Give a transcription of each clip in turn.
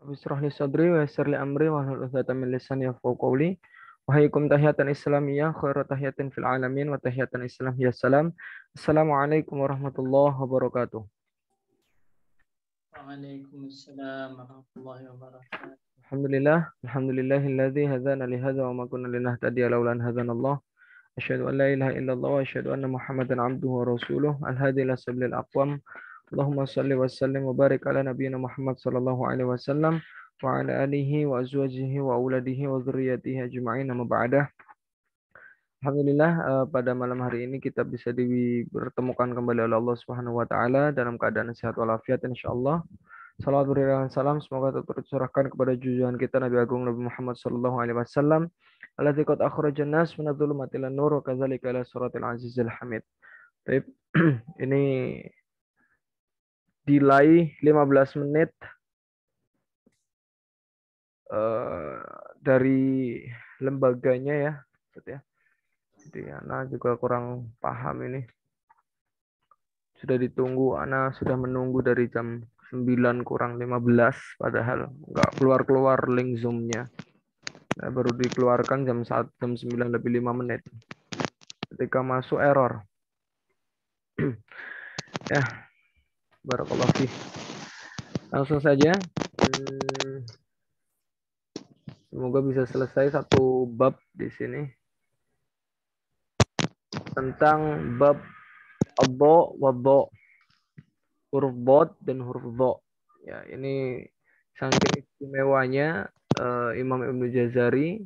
Bismillah li sadri wa yassir li amri wa hlul 'uqdatam min lisani yafqahu qawli. Wahaikum tahiyatan islamiyah khairu tahiyatin fil alamin wa tahiyatan islamiyah salam. Assalamualaikum warahmatullahi wabarakatuh. Waalaikumsalam warahmatullahi wabarakatuh. Alhamdulillahilladzi hadzana li hadza wa ma kunna linahtadiya laula an hadanallah. Asyhadu an la ilaha illallah wa asyhadu anna Muhammadan abduhu wa rasuluh al-hadi ila sabilil aqwam. Allahumma salli wa sallim wa barik ala nabiyyina Muhammad sallallahu alaihi wasallam wa ala alihi wa azwajihi wa auladihi wa dzurriyyatihi ajma'in amma ba'dah. Alhamdulillah pada malam hari ini kita bisa dipertemukan kembali oleh Allah Subhanahu wa taala dalam keadaan sehat walafiat insyaallah. Salawat berikan salam semoga tetap tercurahkan kepada junjungan kita Nabi Agung Nabi Muhammad sallallahu alaihi wasallam. Alladzi qad akhrajan nas min adh-dhulumati ilan nur wa kadzalika ila siratil azizil hamid. Baik, ini delay 15 menit dari lembaganya ya. Jadi Ana juga kurang paham ini. Sudah ditunggu, Ana sudah menunggu dari jam 9 kurang 15 padahal nggak keluar-keluar link Zoom-nya. Nah, baru dikeluarkan jam 9 lebih 5 menit. Ketika masuk error. Ya, barakallahu fi. Langsung saja. Semoga bisa selesai satu bab di sini. Tentang bab adha wa dha. Huruf bod dan huruf dha. Ya, ini saking istimewanya Imam Ibnu Jazari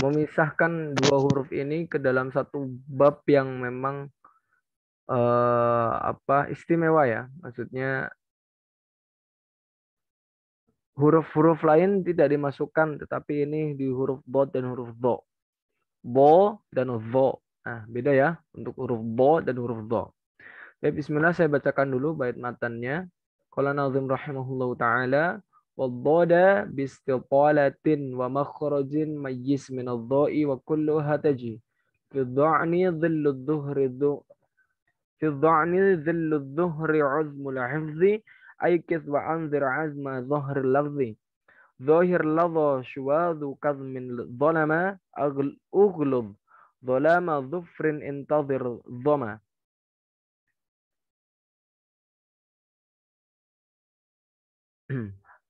memisahkan dua huruf ini ke dalam satu bab yang memang istimewa ya. Maksudnya huruf-huruf lain tidak dimasukkan, tetapi ini di huruf bod dan huruf dha. Bo dan dha. Nah, beda ya untuk huruf bo dan huruf dha. Baik, bismillah saya bacakan dulu bait matannya. Qala nazim rahimahullahu taala wadh-dhada bistitalatin wa makhrajin mayyiz min adh-dha'i wa kulluha taji. Fi dha'ni dhillu adh-dhuhri في الضعن ذل الظهر عظم الحفظ أيكث وأنذر عزم ظهر اللفظ ظاهر لظى شواذ كظم ظلم أغلظ ظلام ظفر انتظر ظما.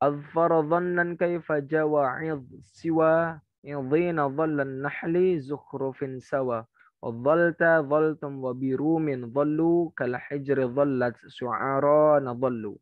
أظفر ظنا كيف جوى عظ سوى عظين ظل النحل زخرف سوى وظلت ظلتم وبروم ظلوا كالحجر ظلت سعارا نظلوا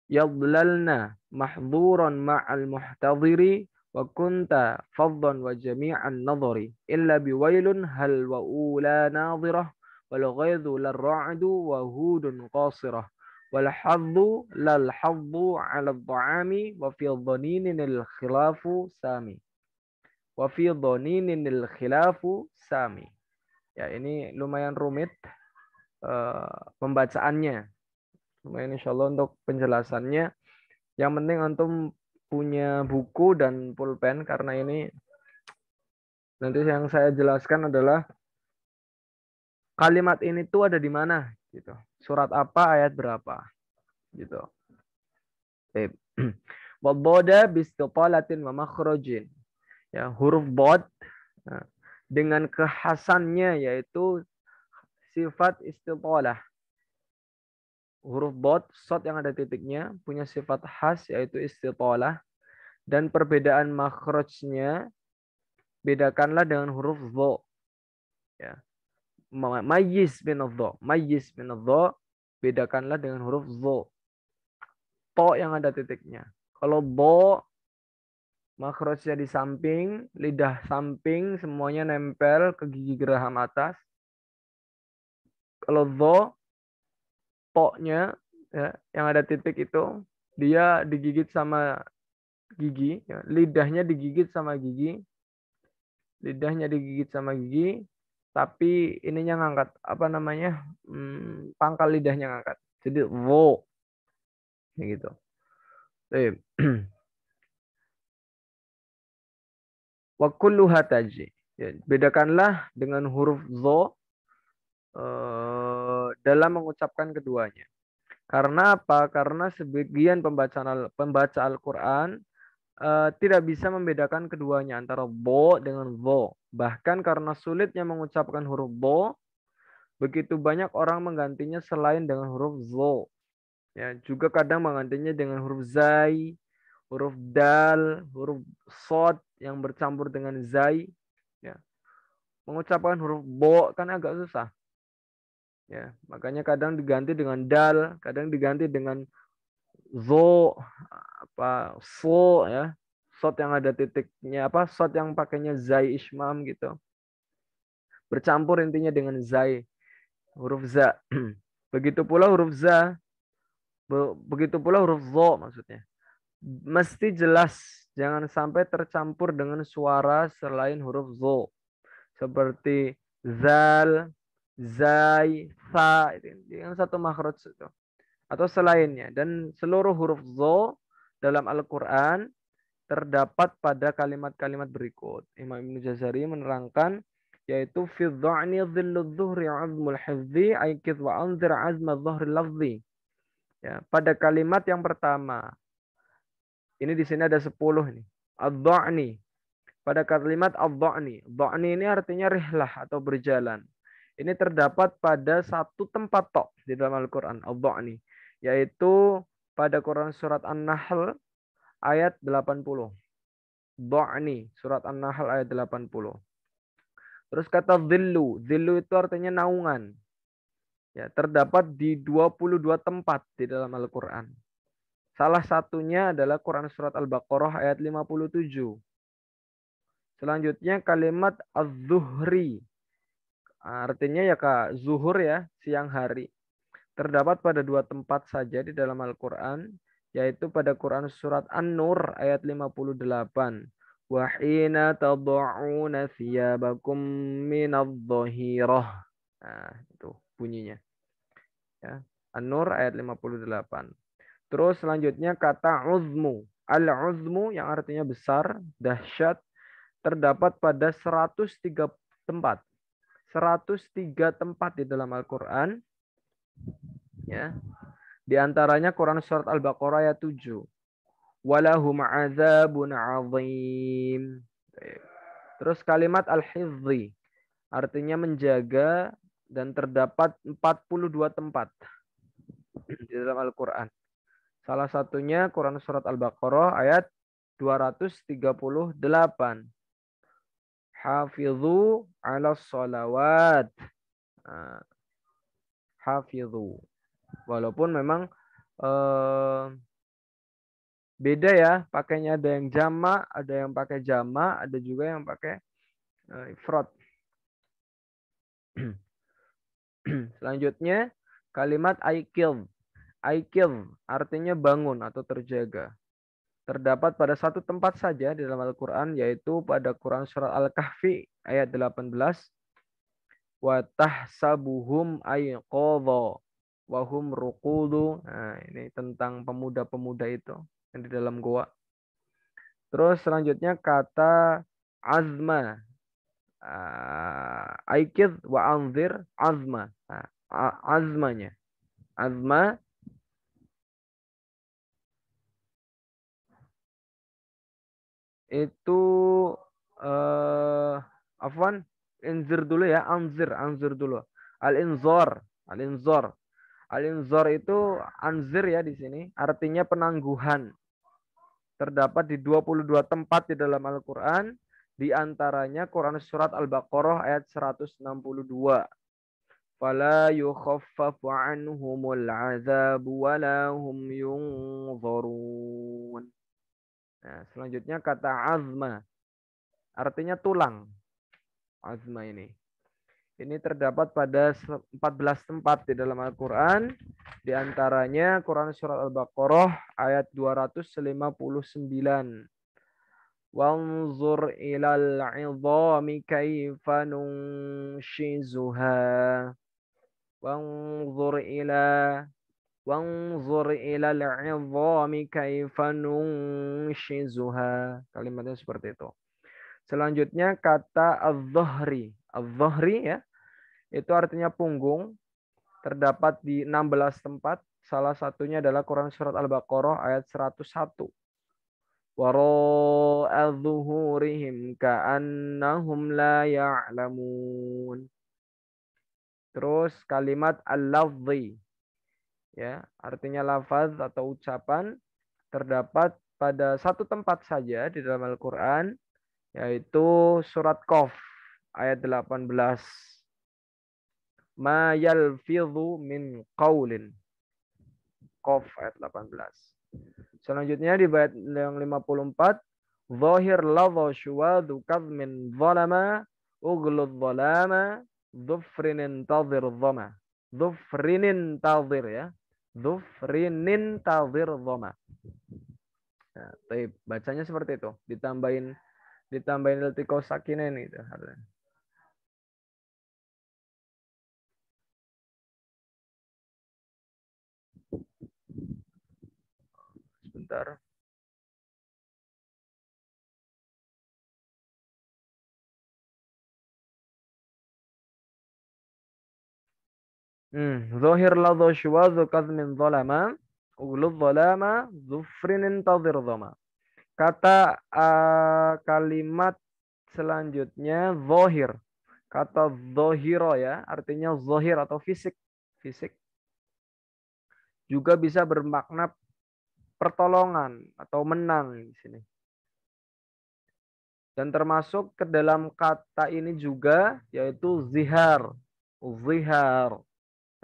يضللنا محظورا مع المحتضر وكنت فظا وجميع النظر إلا بويل هل وأولى ناظرة والغيظ للرعد وهود قاصرة والحظ لا الحظ على الطعام وفي ضنين الخلاف سامي وفي ضنين الخلاف سامي. Ya, ini lumayan rumit pembacaannya. Lumayan insyaallah untuk penjelasannya. Yang penting antum punya buku dan pulpen karena ini nanti yang saya jelaskan adalah kalimat ini tuh ada di mana gitu. Surat apa, ayat berapa gitu. Wadh-dhada bistitalatin wa makhrajin. Ya, huruf bod dengan kekhasannya yaitu sifat istitalah. Huruf bod, shad yang ada titiknya, punya sifat khas yaitu istitalah. Dan perbedaan makhrajnya, bedakanlah dengan huruf dha. Ya. Mayyiz min adh-dha. Mayyiz min adh-dha, bedakanlah dengan huruf dha. To yang ada titiknya. Kalau dha, makhrajnya di samping, lidah samping, semuanya nempel ke gigi geraham atas. Kalau dha, to-nya ya, yang ada titik itu dia digigit sama gigi, ya, lidahnya digigit sama gigi, tapi ininya ngangkat apa namanya pangkal lidahnya ngangkat, jadi wo, gitu. Wa kulluha taji. Ya, bedakanlah dengan huruf dha dalam mengucapkan keduanya. Karena apa? Karena sebagian pembaca Al-Quran tidak bisa membedakan keduanya antara bo dengan vo. Bahkan karena sulitnya mengucapkan huruf bo, begitu banyak orang menggantinya selain dengan huruf zo. Ya, juga kadang menggantinya dengan huruf zai, huruf dal, huruf sod yang bercampur dengan zai. Ya, mengucapkan huruf bo kan agak susah. Ya, makanya kadang diganti dengan dal, kadang diganti dengan zo, apa so ya, sod yang ada titiknya, apa sod yang pakainya zai ismam gitu. Bercampur intinya dengan zai, huruf za. Begitu pula huruf za, begitu pula huruf zo maksudnya. Mesti jelas, jangan sampai tercampur dengan suara selain huruf zo. Seperti zal, zai, sa, itu yang satu makhraj itu. Atau selainnya. Dan seluruh huruf zo dalam Al-Quran terdapat pada kalimat-kalimat berikut. Imam Ibnu Jazari menerangkan yaitu fi dha'ni dhillu dhuhri 'azmul hifzi aikid wa anzir 'azma dhuhri lafzi. Ya, pada kalimat yang pertama. Ini di sini ada 10 nih. Ad-dha'ni. Pada kalimat ad-dha'ni. Dha'ni ini artinya rihlah atau berjalan. Ini terdapat pada satu tempat tok di dalam Al-Quran. Ad-dha'ni. Yaitu pada Quran surat An-Nahl ayat 80. Dha'ni. Surat An-Nahl ayat 80. Terus kata dhillu. Dhillu itu artinya naungan. Ya, terdapat di 22 tempat di dalam Al-Quran. Salah satunya adalah Quran surat Al-Baqarah ayat 57. Selanjutnya kalimat az-zuhri. Artinya ya Kak, zuhur ya, siang hari. Terdapat pada 2 tempat saja di dalam Al-Quran, yaitu pada Quran surat An-Nur ayat 58. Wa hina tad'una thiyabakum minadh-dhahirah. Nah, itu bunyinya. Ya. An-Nur ayat 58. Terus selanjutnya kata uzmu. Al-uzmu yang artinya besar, dahsyat, terdapat pada 103 tempat. 103 tempat di dalam Al-Quran. Ya. Di antaranya Quran surat Al-Baqarah ayat 7. Walahum azabun azim. Terus kalimat al-hifzi. Artinya menjaga dan terdapat 42 tempat di dalam Al-Quran. Salah satunya Quran surat Al-Baqarah ayat 238. Hafidhu ala sholawat. Hafidhu. Walaupun memang beda ya, pakainya ada yang jama, ada yang pakai jama, ada juga yang pakai ifrad. Selanjutnya kalimat aikil. Aikil artinya bangun atau terjaga. Terdapat pada satu tempat saja di dalam Al-Quran, yaitu pada Quran surat Al-Kahfi ayat 18. Wa tahsabuhum ayqadha wa hum ruqudu. Nah, ini tentang pemuda-pemuda itu yang di dalam goa. Terus selanjutnya kata azma. Aikid wa anzir azma. Azmanya. Azma itu afwan, inzir dulu ya, anzir dulu. Al-inzar, al-inzar. Al-inzar itu anzir ya di sini, artinya penangguhan. Terdapat di 22 tempat di dalam Al-Qur'an, di antaranya Quran surat Al-Baqarah ayat 162. Fala yukhaffafu anhumul azabu wala hum yunzarun. Nah, selanjutnya kata azma. Artinya tulang. Azma ini. Ini terdapat pada 14 tempat di dalam Al-Quran. Di antaranya Quran Surat Al-Baqarah ayat 259. Wanzur ilal idhami kaifa nunshizuha. Wanzur ilal idhami kaifa nunshizuha. Kalimatnya seperti itu. Selanjutnya kata az-zahri. Az-zahri ya. itu artinya punggung, terdapat di 16 tempat. Salah satunya adalah Quran surat Al-Baqarah ayat 101. Wara'a zuhurihim ka'annahum la ya'lamun. Terus kalimat al-lafzi, ya, artinya lafaz atau ucapan, terdapat pada satu tempat saja di dalam Al-Qur'an, yaitu surat Qaf ayat 18. Ma yalfidhu min qaulin. Qaf ayat 18. Selanjutnya di bait yang 54, zahir ladha syuwadu kadmin zalama uglud zalama dhufrinin tadhir dhama. Dhufrinin tadhir, ya. Dhufrinin tadhir dhama. Nah, bacanya seperti itu. Ditambahin iltiqo sakinain itu. Sebentar. Zahir ladha syuwadhu kadmin zalama uglud zalama dhufrinin tadhir dhama. Kata kalimat selanjutnya zahir. Kata zahiro, ya, artinya zahir atau fisik. Fisik juga bisa bermakna pertolongan atau menang di sini. Dan termasuk ke dalam kata ini juga yaitu zihar. Zihar.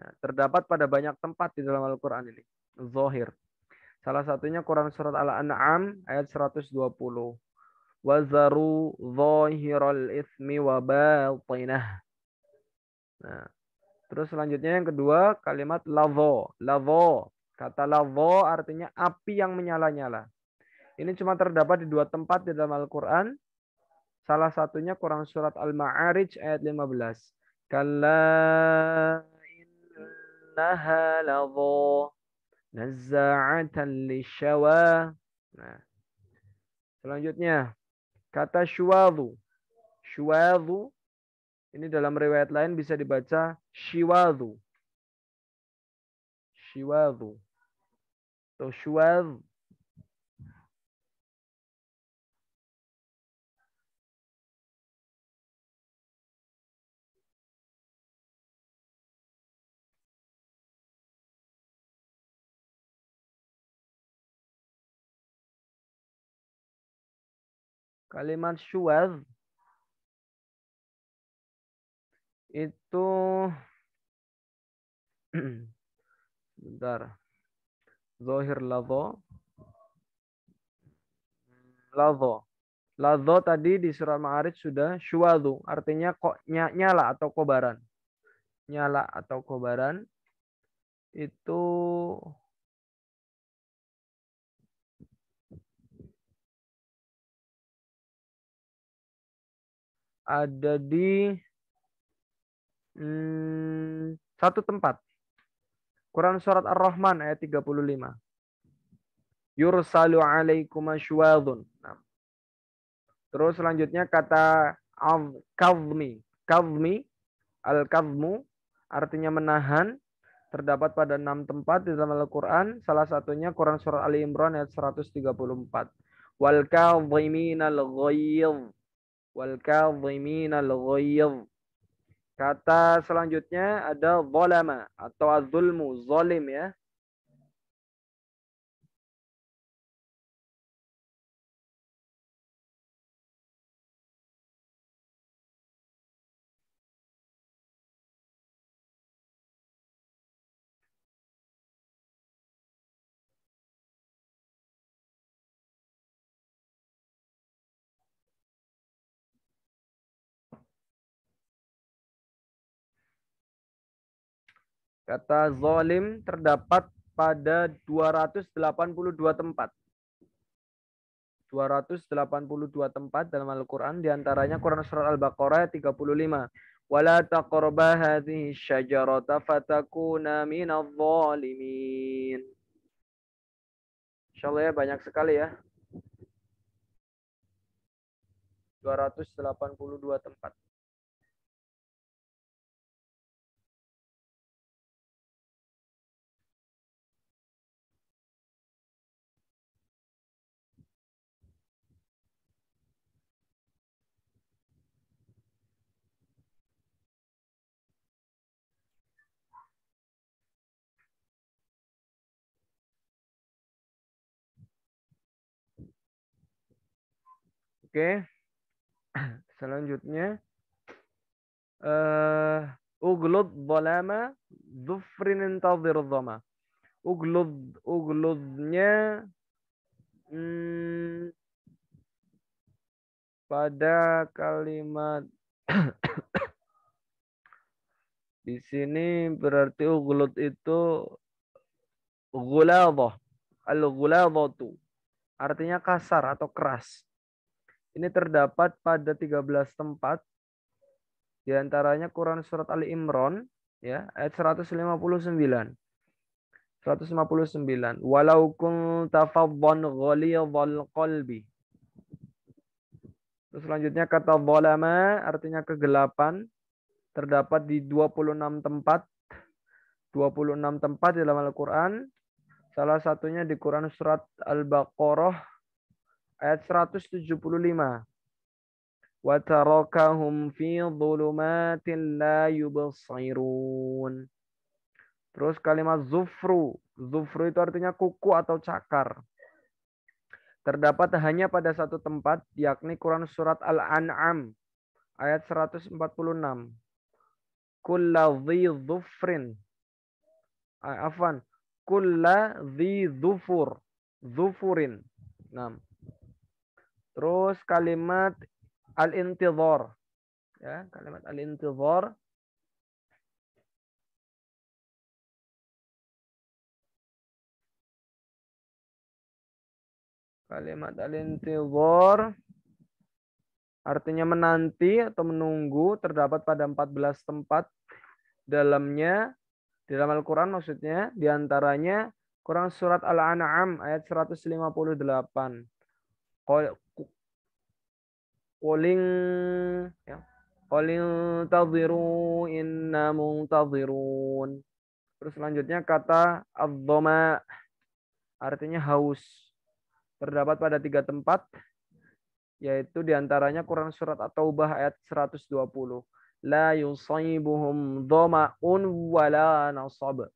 Nah, terdapat pada banyak tempat di dalam Al-Qur'an ini. Zahir. Salah satunya Quran surat Al-An'am ayat 120. Wazaru zahiral ismi wa batinah. Nah, terus selanjutnya yang kedua kalimat ladho. Ladho. Kata ladho artinya api yang menyala-nyala. Ini cuma terdapat di dua tempat di dalam Al-Qur'an. Salah satunya Quran surat Al-Ma'arij ayat 15. Kalla innaha ladho nazza'atan lisyawa. Nah, selanjutnya kata syuwadhu. Syuwadhu ini dalam riwayat lain bisa dibaca syiwadhu. Syiwadhu. Atau syuwadhu. Kalimat syuwadh itu bentar. Zahir ladho. Ladho. Ladho tadi di surat Ma'arij sudah. Syuwadhu artinya kok nyala atau kobaran. Nyala atau kobaran itu ada di satu tempat. Quran surat Ar-Rahman ayat 35. Yursalu alaikum syuwadhun. Nah. Terus selanjutnya kata kazmi. Kazmi, al-kazmu artinya menahan. Terdapat pada 6 tempat di dalam Al-Quran. Salah satunya Quran surat Ali Imran ayat 134. Wal kadhiminal ghayz. Wal kadhiminal ghayz. Kata selanjutnya ada zalama atau az-zulmu, zalim, ya. Kata zalim terdapat pada 282 tempat. 282 tempat dalam Al-Quran. Di antaranya Quran surat Al-Baqarah 35. Wala taqraba hadhihi syajarata fatakuna minadh dhalimin. Insyaallah ya, banyak sekali ya. 282 tempat. Oke. Selanjutnya uglud dhalama dhufrin intadhir dhama. Ugludnya pada kalimat di sini berarti uglud itu ghuladhah. Al-ghuladhatu artinya kasar atau keras. Ini terdapat pada 13 tempat. Di antaranya Quran surat Ali Imran ya, ayat 159. 159. Walau kunta faddan ghalidhal qalbi. Terus selanjutnya kata dhalama artinya kegelapan terdapat di 26 tempat. 26 tempat di dalam Al-Qur'an. Salah satunya di Quran surat Al-Baqarah ayat 175. Wa tarakahum fi dhulumatin la yubsirun. Terus kalimat zufru. Zufru itu artinya kuku atau cakar. Terdapat hanya pada satu tempat, yakni Quran surat Al-An'am ayat 146. Kulla dhi dhufrin. Afwan. Kulla dhi dhufur. Dhufurin. Nah. Terus kalimat al-intidhar. Ya, kalimat al-intidhar. Kalimat al-intidhar artinya menanti atau menunggu, terdapat pada 14 tempat dalamnya, di dalam Al-Quran maksudnya, diantaranya Quran surat Al-An'am ayat 158. Qoling ya. Qoling tadhiru inna muntadhirun. Terus selanjutnya kata adh-dhama artinya haus. Terdapat pada 3 tempat, yaitu diantaranya Quran surat At-Taubah ayat 120. La yusayibuhum dhama'un wala nasab.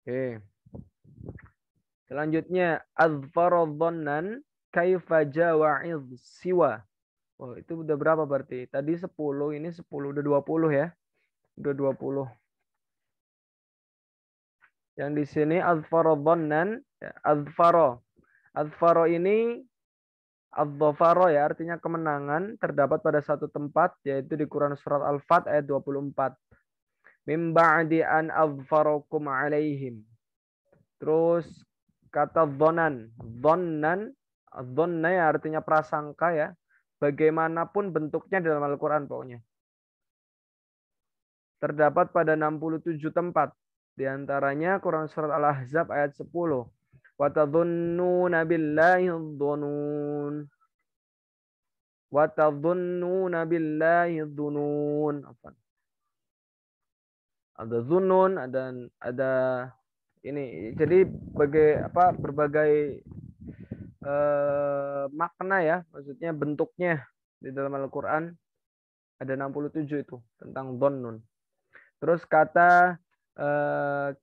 Oke. Selanjutnya azfaradhannan kaifa jawa'iz siwa. Oh, itu udah berapa berarti? Tadi 10, ini 10 udah 20 ya. Udah 20. Yang di sini azfaradhannan ya, azfaro. Azfaro ini adzafaro ya, artinya kemenangan, terdapat pada satu tempat yaitu di Quran surat Al-Fat ayat 24. Mim ba'di an azfarakum alaihim. Terus kata dhonan. Dhonna ya artinya prasangka ya. Bagaimanapun bentuknya dalam Al-Quran pokoknya. Terdapat pada 67 tempat. Di antaranya Quran surat Al-Ahzab ayat 10. Wa tadhunnuna billahi dhunun. Wa tadhunnuna billahi dhunun. Ada dhunun, ada ini. Jadi berbagai makna ya, maksudnya bentuknya di dalam Al-Quran ada 67 itu tentang dhonnun. Terus kata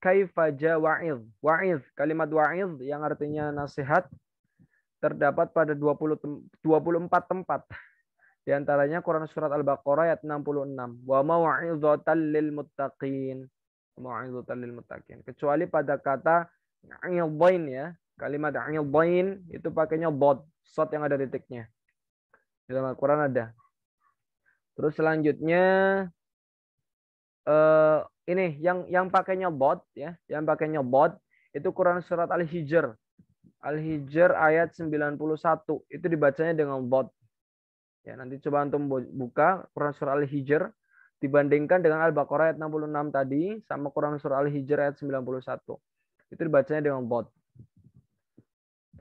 kaifa jawa'iz. Wa'iz, kalimat wa'iz yang artinya nasihat terdapat pada 24 tempat. Di antaranya Quran surat Al-Baqarah ayat 66. Wa mau'izatan lil muttaqin. Mau'izatan lil muttaqin. Kecuali pada kata i'dhain ya. Kalimat i'dhain itu pakainya bod, shot yang ada titiknya. Di dalam Al-Quran ada. Terus selanjutnya ini yang pakainya bod ya, yang pakainya bod itu Quran surat Al-Hijr. Al-Hijr ayat 91 itu dibacanya dengan bod. Ya, nanti coba antum buka Quran surah Al-Hijr dibandingkan dengan Al-Baqarah ayat 66 tadi sama Quran surah Al-Hijr ayat 91. Itu dibacanya dengan bod.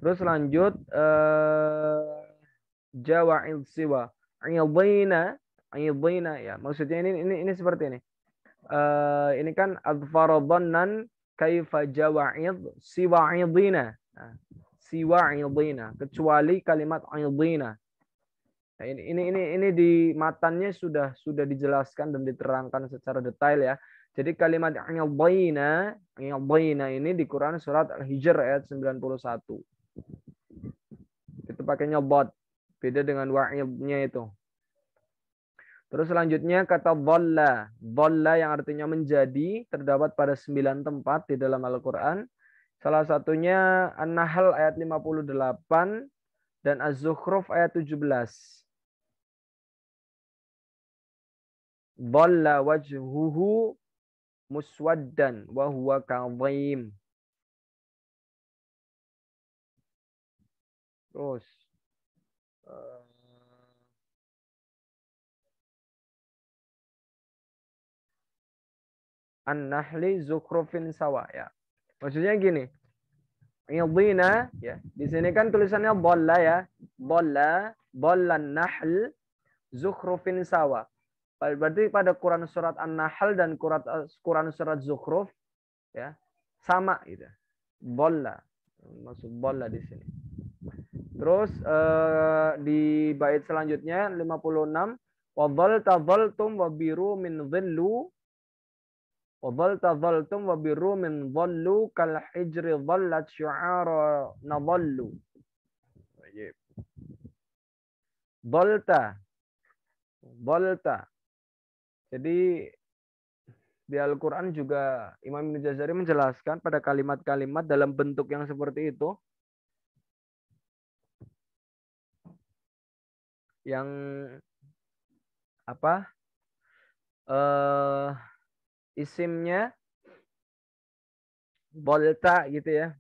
Terus lanjut jawa'il siwa. Ayyadina ya. Maksudnya ini seperti ini. Ini kan adfaradhannan kaifa jawa'id siwa'idina. Nah, siwa'idina, kecuali kalimat idina. Nah, ini di matanya sudah dijelaskan dan diterangkan secara detail ya. Jadi kalimat idina ini di Quran surat Al-Hijr ayat 91. Itu pakainya bod. Beda dengan wa'idnya itu. Terus selanjutnya kata dhalla. Dhalla yang artinya menjadi terdapat pada 9 tempat di dalam Al-Quran. Salah satunya An-Nahl ayat 58 dan Az-Zukhruf ayat 17. Dhalla wajhuhu muswaddan wa huwa kadhim. Terus An-Nahli Zukhrufin sawa ya. Maksudnya gini. Idina ya. Di sini kan tulisannya dhalla ya. Dhalla Nahl Zukhrufin sawa. Berarti pada Quran surat An-Nahl dan Quran surat Zukhruf ya sama gitu. Dhalla. Maksud dhalla di sini. Terus di bait selanjutnya 56 wa dhaltum wa biru min dhillu wa dhaltum wa biru min dhallu kal hijri dhallat syu'ara nadhallu. Dhalta. Jadi di Al-Quran juga Imam Ibnu Jazari menjelaskan pada kalimat-kalimat dalam bentuk yang seperti itu yang apa isimnya bolta gitu ya,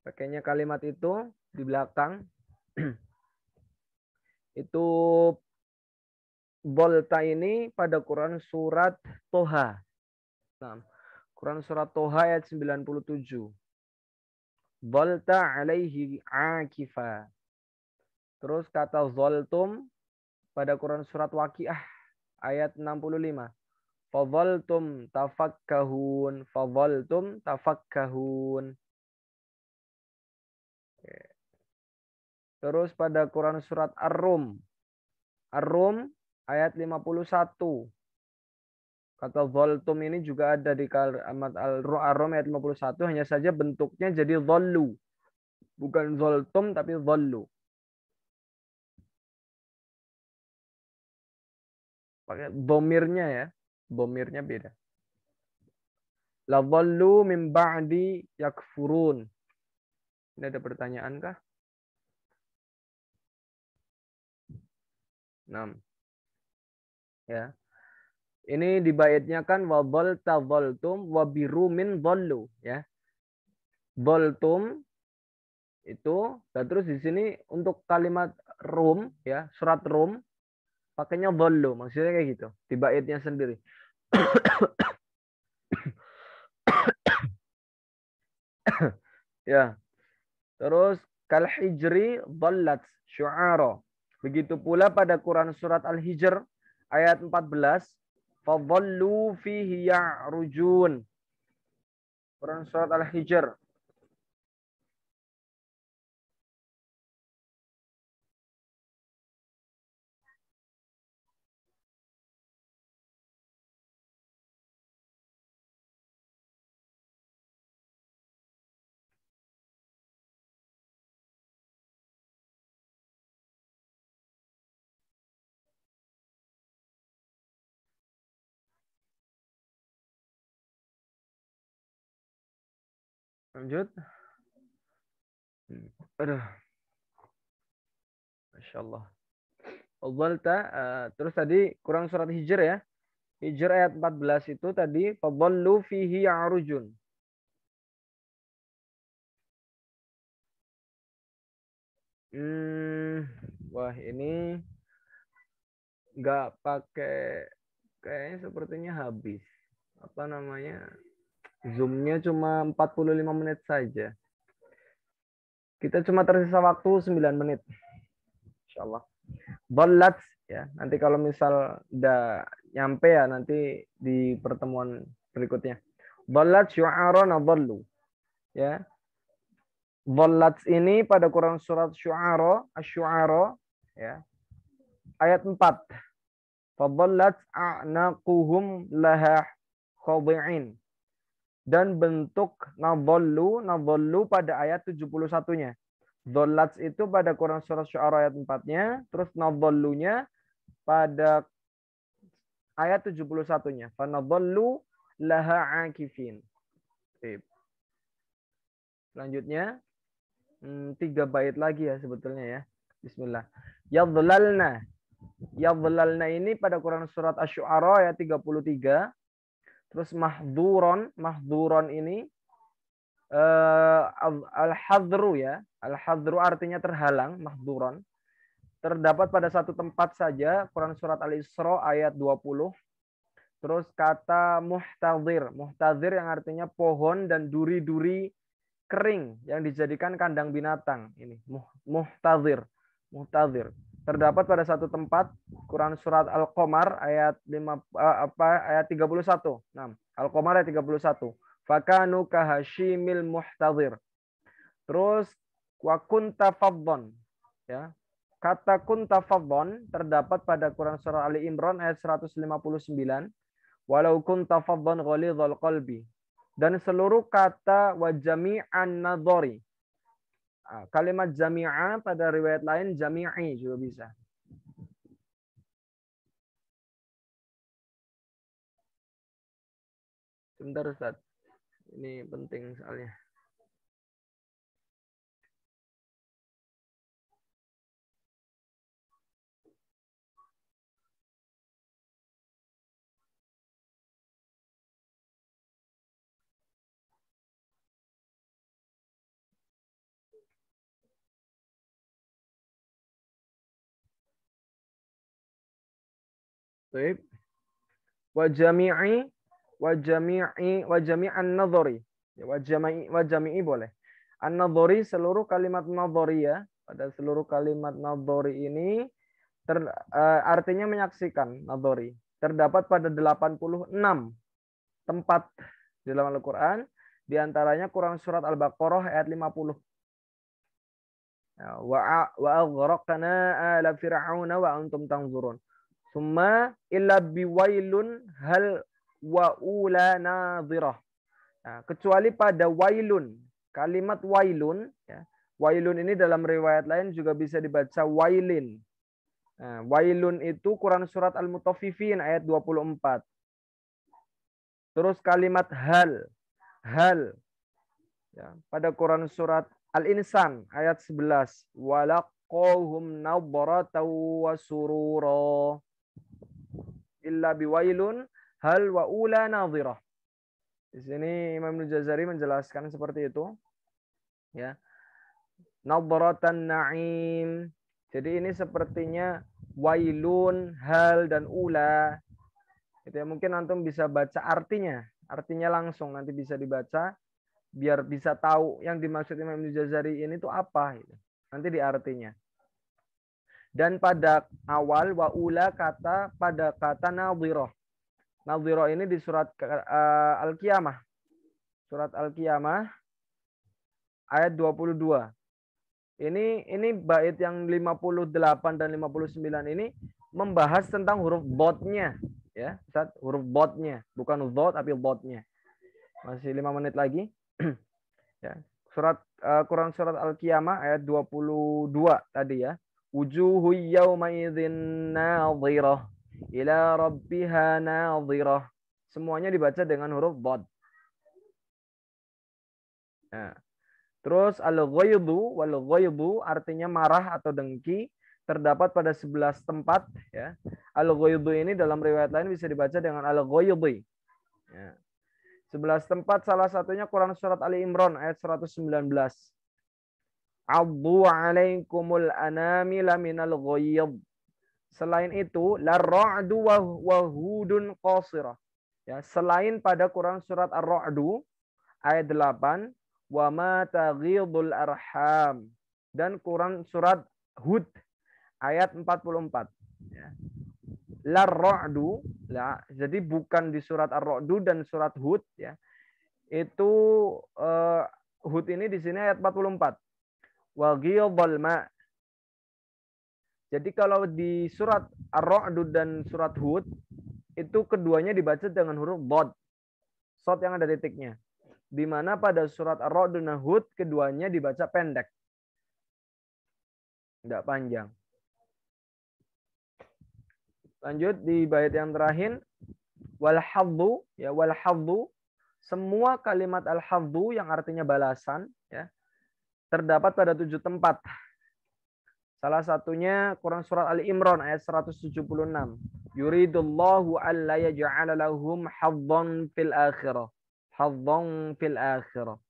pakainya kalimat itu di belakang itu bolta ini pada Quran surat Toha. Nah, Quran surat Toha ayat 97. Bolta alaihi akifa. Terus kata zoltum pada Quran surat Waqiah ayat 65. Fadhaltum tafakkahun. Terus pada Quran surat Ar-Rum ayat 51. Kata zaltum ini juga ada di kalimat Ar-Rum ayat 51, hanya saja bentuknya jadi dhallu. Bukan zaltum tapi dhallu. Pakai domirnya ya. Domirnya beda. La dhallu min ba'di yakfurun. Ini ada pertanyaan kah? 6. Ya. Ini di baitnya kan wa dhalta dhaltum wa biru min dhallu ya. Dhaltum itu, dan terus di sini untuk kalimat Rum ya, surat Rum pakainya dhallu, maksudnya kayak gitu di baitnya sendiri. Ya. Terus kal hijri dhallat syu'ara. Begitu pula pada Quran surat Al-Hijr ayat 14, fadhallu fihi ya'rujun. Quran surat Al-Hijr. Lanjut. Aduh. Masya Allah. Terus tadi Quran surat Hijr ya. Hijr ayat 14 itu tadi fadhallu fihi ya'rujun. Wah ini nggak pakai, kayaknya sepertinya habis. Apa namanya? Zoom-nya cuma 45 menit saja. Kita cuma tersisa waktu 9 menit. Insyaallah. Dhallat ya. Nanti kalau misal udah nyampe ya nanti di pertemuan berikutnya. Dhallat syu'ara nadhallu. Ya. Dhallat ini pada Quran surat Syu'ara, Asy-Syu'ara ya. Ayat 4. Fadhallat a'naquhum laha khadi'in. Dan bentuk nadhallu pada ayat 71-nya. Dhallat itu pada Quran surat Syu'ara ayat 4-nya, terus nadhallunya pada ayat 71-nya. Fanadhallu laha akifin. Selanjutnya 3 bait lagi ya sebetulnya ya. Bismillah. Yadhlalna. Yadhlalna ini pada Quran surat Asy-Syu'ara ayat 33. Terus mahduron ini al-hadru ya. Al-hadru artinya terhalang, mahduron. Terdapat pada satu tempat saja Quran surat Al-Isra ayat 20. Terus kata muhtadhir. Muhtadhir yang artinya pohon dan duri-duri kering yang dijadikan kandang binatang. Ini muhtadhir. Muhtadhir. Terdapat pada satu tempat Quran surat Al-Qamar ayat 31. Nah, Al-Qamar ayat 31. Fakanu kahashimil muhtadhir. Terus wa kunta faddon ya. Kata kunta faddon terdapat pada Quran surah Ali Imran ayat 159. Walau kunta faddon ghalidhal qalbi. Dan seluruh kata wa jami'an nadhari. Kalimat jami'a pada riwayat lain jami'i juga bisa. Sebentar Ustaz. Ini penting soalnya. Baik. Wa jami'an nadhari. Wa jami'i boleh. An-nadhari seluruh kalimat nadhari ya. Pada seluruh kalimat nadhari ini artinya menyaksikan nadhari. Terdapat pada 86 tempat di dalam Al-Qur'an, di antaranya Quran surat Al-Baqarah ayat 50. Wa aghraqna ala fir'auna wa antum tanzurun. Summa illa biwailun hal wa ula nadhirah. Nah, kecuali pada wailun. Kalimat wailun ya. Wailun ini dalam riwayat lain juga bisa dibaca wailin. Nah, wailun itu Quran surat Al-Mutaffifin ayat 24. Terus kalimat hal ya, pada Quran surat Al-Insan ayat 11. Walaqahum nadratan wa surura. Illa biwailun hal wa ula nadhirah. Di sini Imam Al-Jazari menjelaskan seperti itu. Ya. Nadratan na'im. Jadi ini sepertinya wailun, hal dan ula. Itu ya, mungkin antum bisa baca artinya. Artinya langsung nanti bisa dibaca biar bisa tahu yang dimaksud Imam Al-Jazari ini tuh apa gitu. Nanti di artinya. Dan pada awal wa ula pada kata nadhirah. Nadhirah ini di surat Al-Qiyamah. Surat Al-Qiyamah ayat 22. Ini bait yang 58 dan 59 ini membahas tentang huruf dotnya ya, Ustaz, huruf dotnya, bukan dot tapi dotnya. Masih 5 menit lagi. Ya. Quran surat Al-Qiyamah ayat 22 tadi ya. Wujuhu yawma idzin nadhirah ila rabbiha nadhirah. Semuanya dibaca dengan huruf dot. Nah. Terus al-ghaidu wal ghaidu artinya marah atau dengki terdapat pada 11 tempat ya. Al-ghaidu ini dalam riwayat lain bisa dibaca dengan al-ghaidi. Ya. 11 tempat salah satunya Quran surat Ali Imran ayat 119. Addu 'alaikumul anamila minal ghaid. Selain itu la ra'du wa hudun qasirah. Ya, selain pada Quran surat Ar-Ra'du ayat 8 wa ma taghidul arham dan Quran surat Hud ayat 44 ya. La ra'du la, jadi bukan di surat Ar-Ra'du dan surat Hud ya. Itu Hud ini di sini ayat 44. Wa ghiyadhal ma'. Jadi kalau di surat Ar-Ra'd dan surat Hud itu keduanya dibaca dengan huruf bod. Shad yang ada titiknya. Di mana pada surat Ar-Ra'd dan Hud keduanya dibaca pendek. Tidak panjang. Lanjut di bait yang terakhir. Wal haddu, ya, wal haddu, semua kalimat al haddu yang artinya balasan, ya, terdapat pada 7 tempat. Salah satunya Quran surat Ali Imran ayat 176. Yuridullahu alla yaj'ala lahum haddan fil akhirah. Haddan fil akhirah.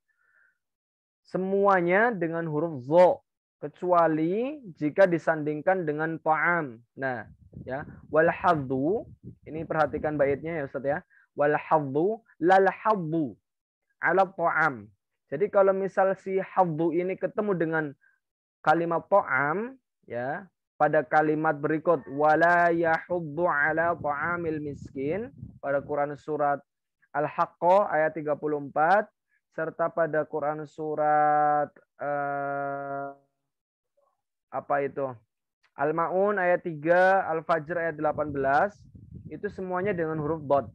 Semuanya dengan huruf zo, kecuali jika disandingkan dengan ta'am. Nah, ya, wal haddu, ini perhatikan baitnya ya Ustaz ya. Wal haddu lal haddu ala ta'am. Jadi kalau misal si haddu ini ketemu dengan kalimat ta'am, ya, pada kalimat berikut wala yahuddu ala ta'amil miskin pada Quran surat Al-Haqqah ayat 34 serta pada Quran surat apa itu? Al-Maun ayat 3, Al-Fajr ayat 18 itu semuanya dengan huruf bod.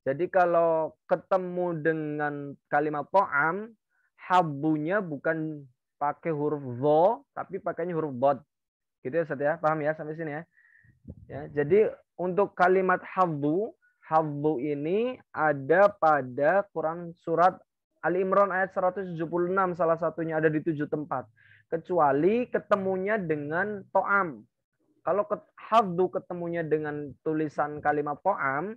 Jadi kalau ketemu dengan kalimat ta'am, habbunya bukan pakai huruf zo, tapi pakainya huruf bod. Gitu ya Ustaz ya, paham ya sampai sini ya. Ya, jadi untuk kalimat habbu ini ada pada Quran surat Ali Imran ayat 176 salah satunya ada di 7 tempat. Kecuali ketemunya dengan to'am. Kalau habbu ketemunya dengan tulisan kalimat to'am,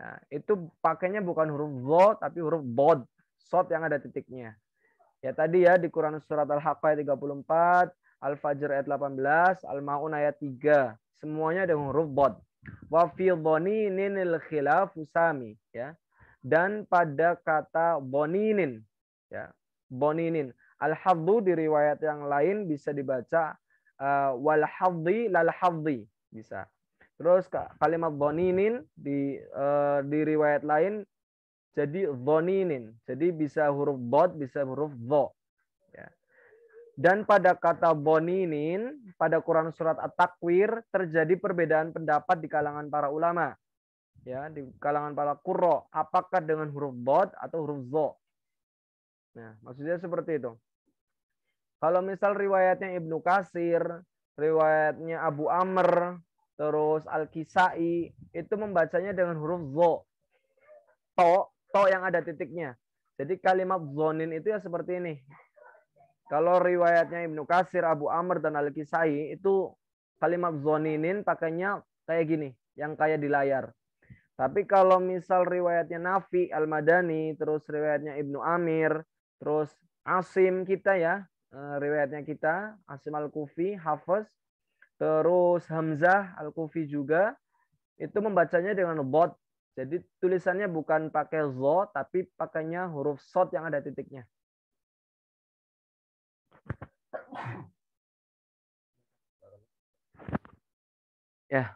nah, itu pakainya bukan huruf zo, tapi huruf bod. Shad yang ada titiknya. Ya tadi ya di Quran surat Al-Haqqah ayat 34, Al-Fajr ayat 18, Al-Maun ayat 3. Semuanya dengan huruf bod. Wa fi dhaninil khilafu sami, ya. Dan pada kata boninin, ya. Boninin. Al-haddu di riwayat yang lain bisa dibaca wal haddi lal haddi, bisa. Terus kalimat boninin di riwayat lain jadi dhoninin. Jadi bisa huruf bod, bisa huruf dho. Ya. Dan pada kata boninin, pada Quran surat At-Takwir, terjadi perbedaan pendapat di kalangan para ulama. Ya, di kalangan para qurra. Apakah dengan huruf bod atau huruf dho? Nah, maksudnya seperti itu. Kalau misal riwayatnya Ibnu Katsir, riwayatnya Abu Amr, terus Al-Kisai, itu membacanya dengan huruf dho. To yang ada titiknya. Jadi kalimat zonin itu ya seperti ini. Kalau riwayatnya Ibnu Katsir, Abu Amr, dan Al-Kisai, itu kalimat zoninin pakainya kayak gini, yang kayak di layar. Tapi kalau misal riwayatnya Nafi, Al-Madani, terus riwayatnya Ibnu Amir, terus Asim kita ya, riwayatnya kita, Asim Al-Kufi, Hafiz, terus Hamzah Al-Kufi juga, itu membacanya dengan bod. Jadi tulisannya bukan pakai zo, tapi pakainya huruf shad yang ada titiknya. Ya,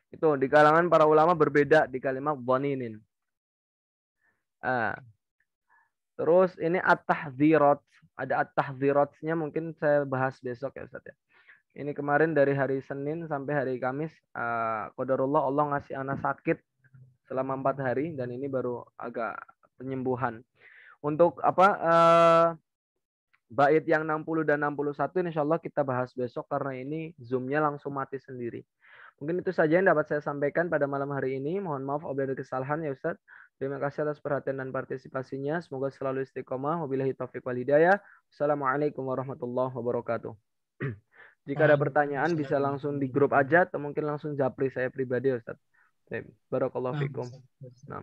itu di kalangan para ulama berbeda di kalimat dhaninin. Terus ini at-tahdzirat, ada at-tahdziratnya mungkin saya bahas besok ya Ustaz ya. Ini kemarin dari hari Senin sampai hari Kamis, qadarullah Allah ngasih anak sakit selama 4 hari dan ini baru agak penyembuhan. Untuk bait yang 60 dan 61 insya Allah kita bahas besok karena ini Zoom-nya langsung mati sendiri. Mungkin itu saja yang dapat saya sampaikan pada malam hari ini. Mohon maaf apabila ada kesalahan ya Ustaz. Terima kasih atas perhatian dan partisipasinya. Semoga selalu istiqomah. Wabillahi taufiq wal hidayah. Assalamualaikum warahmatullahi wabarakatuh. Jika ada pertanyaan bisa langsung di grup aja atau mungkin langsung japri saya pribadi Ustaz. Barakallahu fikum. Nah.